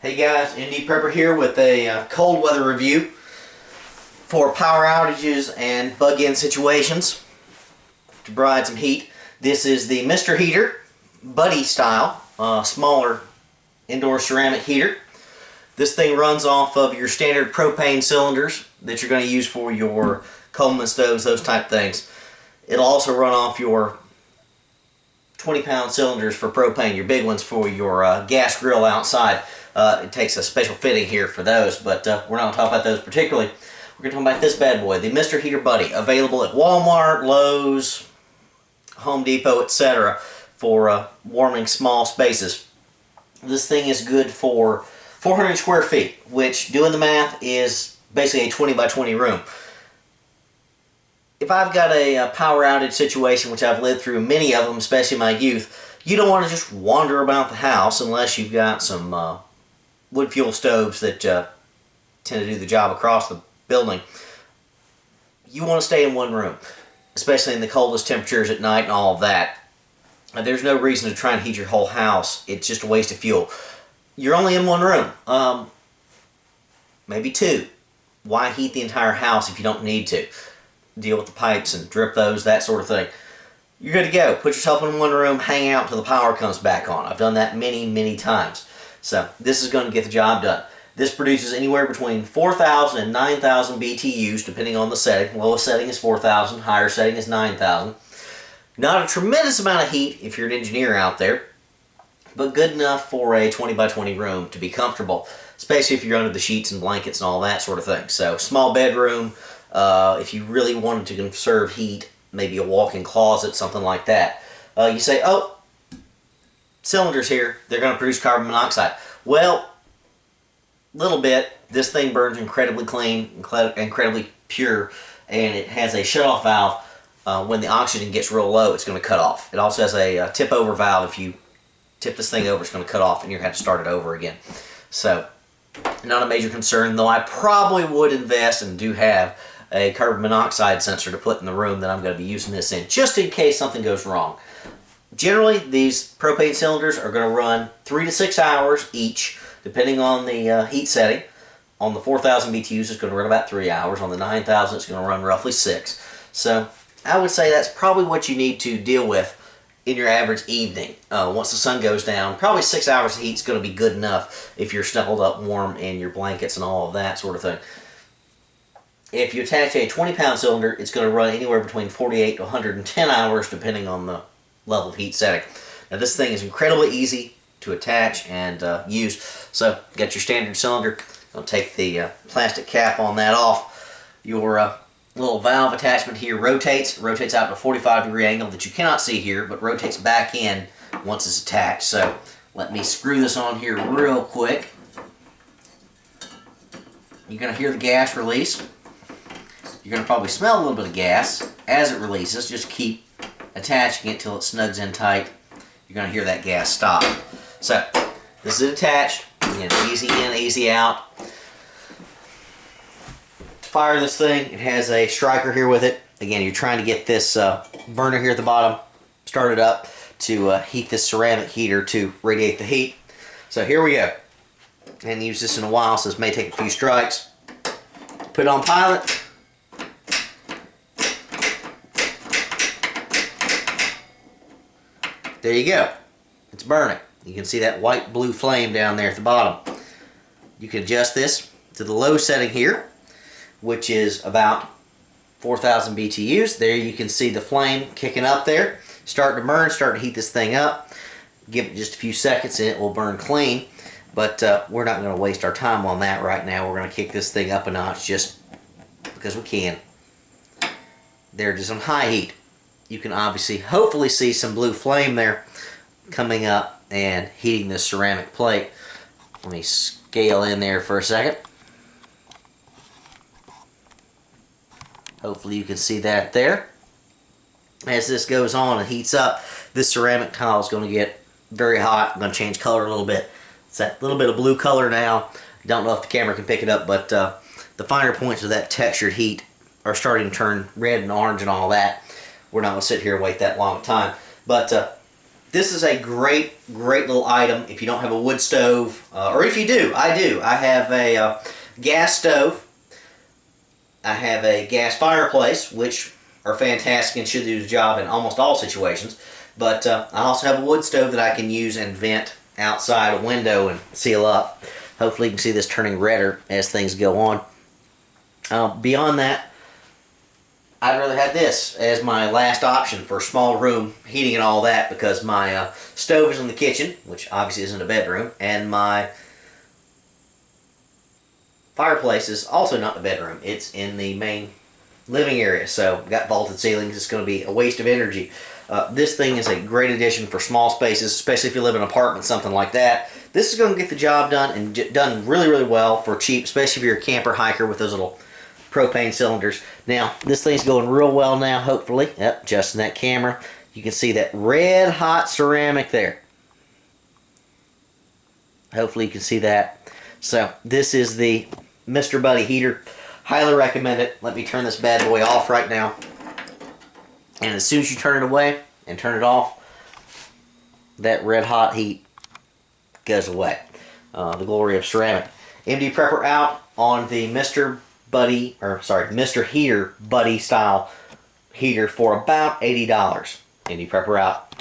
Hey guys, ND Prepper here with a cold weather review for power outages and bug-in situations to provide some heat. This is the Mr. Heater Buddy style, smaller indoor ceramic heater. This thing runs off of your standard propane cylinders that you're going to use for your Coleman stoves, those type things. It'll also run off your 20-pound cylinders for propane, your big ones for your gas grill outside. It takes a special fitting here for those, but we're not going to talk about those particularly. We're going to talk about this bad boy, the Mr. Heater Buddy, available at Walmart, Lowe's, Home Depot, etc. for warming small spaces. This thing is good for 400 square feet, which, doing the math, is basically a 20 by 20 room. If I've got a power outage situation, which I've lived through many of them, especially in my youth, you don't want to just wander about the house unless you've got some wood fuel stoves that tend to do the job across the building. You want to stay in one room, especially in the coldest temperatures at night and all of that. There's no reason to try and heat your whole house. It's just a waste of fuel. You're only in one room, maybe two. Why heat the entire house if you don't need to? Deal with the pipes and drip those, that sort of thing. You're good to go. Put yourself in one room, hang out until the power comes back on. I've done that many times. So this is going to get the job done. This produces anywhere between 4,000 and 9,000 BTUs depending on the setting. Lowest setting is 4,000, higher setting is 9,000. Not a tremendous amount of heat if you're an engineer out there, but good enough for a 20 by 20 room to be comfortable, especially if you're under the sheets and blankets and all that sort of thing. So small bedroom, if you really wanted to conserve heat, maybe a walk-in closet, something like that. You say, oh, cylinders here, they're going to produce carbon monoxide. Well, little bit. This thing burns incredibly clean, incredibly pure, and it has a shutoff valve. When the oxygen gets real low, it's going to cut off. It also has a tip-over valve. If you tip this thing over, it's going to cut off, and you're going to have to start it over again. So, not a major concern, though I probably would invest and do have a carbon monoxide sensor to put in the room that I'm going to be using this in, just in case something goes wrong. Generally, these propane cylinders are going to run 3 to 6 hours each, depending on the heat setting. On the 4,000 BTUs, it's going to run about 3 hours. On the 9,000, it's going to run roughly 6. So, I would say that's probably what you need to deal with in your average evening. Once the sun goes down, probably 6 hours of heat is going to be good enough if you're snuggled up warm in your blankets and all of that sort of thing. If you attach a 20-pound cylinder, it's going to run anywhere between 48 to 110 hours, depending on the level of heat setting. Now, this thing is incredibly easy to attach and use. So, you got your standard cylinder. I'll take the plastic cap on that off. Your little valve attachment here rotates out to a 45-degree angle that you cannot see here, but rotates back in once it's attached. So, let me screw this on here real quick. You're going to hear the gas release. You're going to probably smell a little bit of gas as it releases. Just keep attaching it till it snugs in tight. You're going to hear that gas stop. So, this is attached. Again, easy in, easy out. To fire this thing, it has a striker here with it. Again, you're trying to get this burner here at the bottom started up to heat this ceramic heater to radiate the heat. So here we go. I haven't used this in a while, so this may take a few strikes. Put it on pilot. There you go. It's burning. You can see that white-blue flame down there at the bottom. You can adjust this to the low setting here, which is about 4,000 BTUs. There you can see the flame kicking up there. Starting to burn, starting to heat this thing up. Give it just a few seconds and it will burn clean. But we're not going to waste our time on that right now. We're going to kick this thing up a notch just because we can. There it is on high heat. You can obviously, hopefully see some blue flame there coming up and heating this ceramic plate. Let me scale in there for a second. Hopefully you can see that there. As this goes on and heats up, this ceramic tile is going to get very hot. I'm going to change color a little bit. It's that little bit of blue color now. Don't know if the camera can pick it up, but the finer points of that textured heat are starting to turn red and orange and all that. We're not going to sit here and wait that long time. But This is a great little item if you don't have a wood stove, or if you do. I do. I have a gas stove. I have a gas fireplace, which are fantastic and should do the job in almost all situations. But I also have a wood stove that I can use and vent outside a window and seal up. Hopefully you can see this turning redder as things go on. Beyond that, I'd rather have this as my last option for small room heating and all that, because my stove is in the kitchen, which obviously isn't a bedroom, and my fireplace is also not in the bedroom. It's in the main living area, so got vaulted ceilings. It's going to be a waste of energy. This thing is a great addition for small spaces, especially if you live in an apartment, something like that. This is going to get the job done, and done really well for cheap, especially if you're a camper hiker with those little propane cylinders. Now, this thing's going real well now, hopefully. Yep, just in that camera. You can see that red hot ceramic there. Hopefully you can see that. So, this is the Mr. Buddy heater. Highly recommend it. Let me turn this bad boy off right now. And as soon as you turn it away and turn it off, that red hot heat goes away. The glory of ceramic. MD Prepper out on the Mr. Heater Buddy style heater for about $80. MD Prepper out.